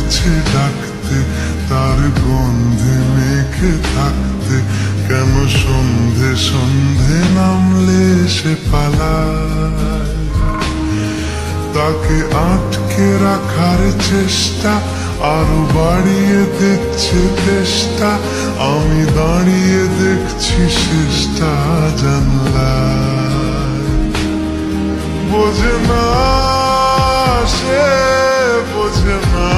কাছে ডাকতে, তার গন্ধে মেখে থাকতে, কেন সন্ধে সন্ধে নামলে সে পালায়। তাকে আটকে রাখার চেষ্টা আরো বাড়িয়ে দিচ্ছে তেষ্টা, আমি দাঁড়িয়ে দেখছি শেষটা জানলায়। বোঝে না সে, বোঝে না,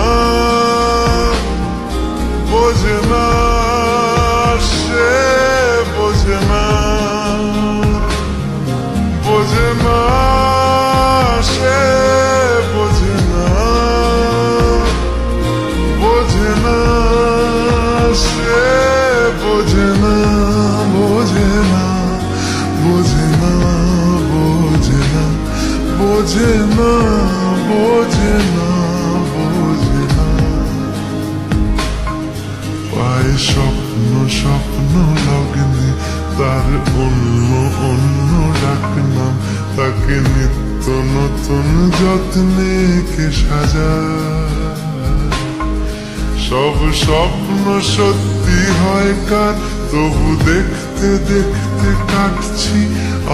বোঝে না সে, বোঝে না, বোঝে না সে, বোঝে না, বোঝে না সে, বোঝে না, বোঝে না, বোঝে না, বোঝে না, বোঝে না, বোঝে না, বোঝে না। পায়ে স্বপ্ন স্বপ্ন লগ্নে তার অন্য অন্য ডাকনাম, তাকে নিত্য নতুন যত্নে কে সাজায়। সব স্বপ্ন সত্যি হয় কার, তবু দেখতে দেখতে কাটছি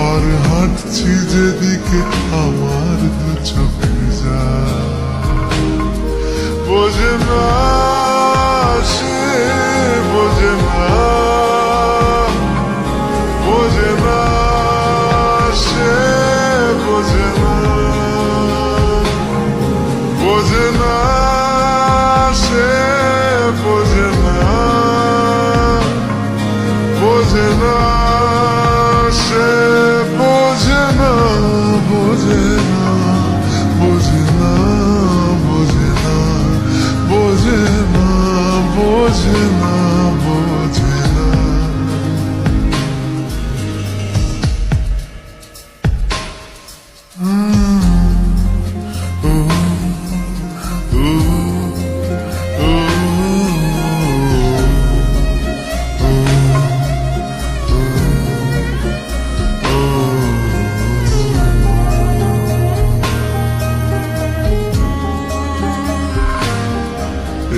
আর হাঁটছি যেদিকে আমার দু চোখ যায়। বোঝে না সে, বোঝে না, বোঝে না সে, বোঝে না, বোঝে না সে, বোঝে না, বোঝে না সে, বোঝে না, বোঝে না, বোঝে না, বোঝে না, বোঝে না, বোঝে না, বোঝে না।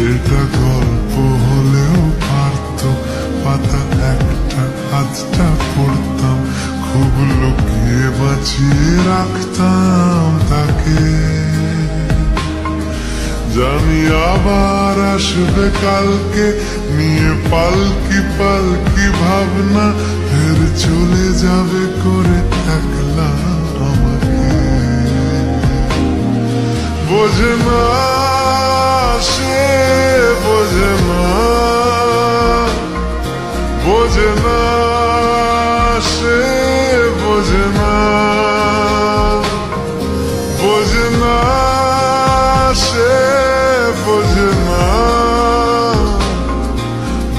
এটা গল্প হলেও পারত, পাতা একটা আধটা পড়তাম, খুব লুকিয়ে বাঁচিয়ে রাখতাম তাকে। জানি আবার আসবে কালকে, নিয়ে পালকি পালকি ভাবনা, ফের চলে যাবে করে একলা আমাকে। বোঝে না সে, বোঝে না, বোঝে না সে, বোঝে না, বোঝে না সে, বোঝে না,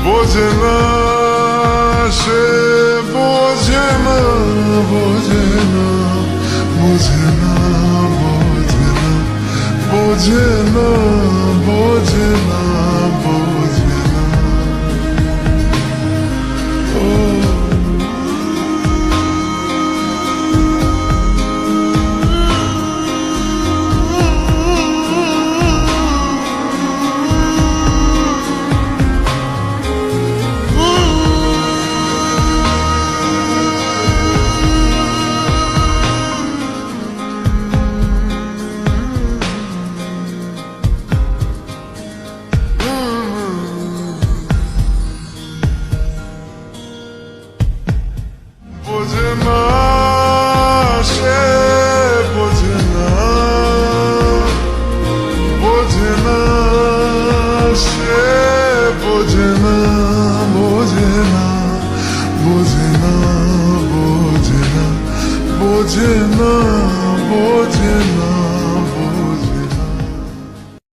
বোঝে না সে, বোঝে না, বোঝে না, বোঝে না, বোঝে না, বোঝে না, বোঝে না, বোঝে না। বোঝে না সে, বোঝে না, বোঝে না সে, বোঝে না, বোঝে না, বোঝে না, বোঝে না, বোঝে না, বোঝে না।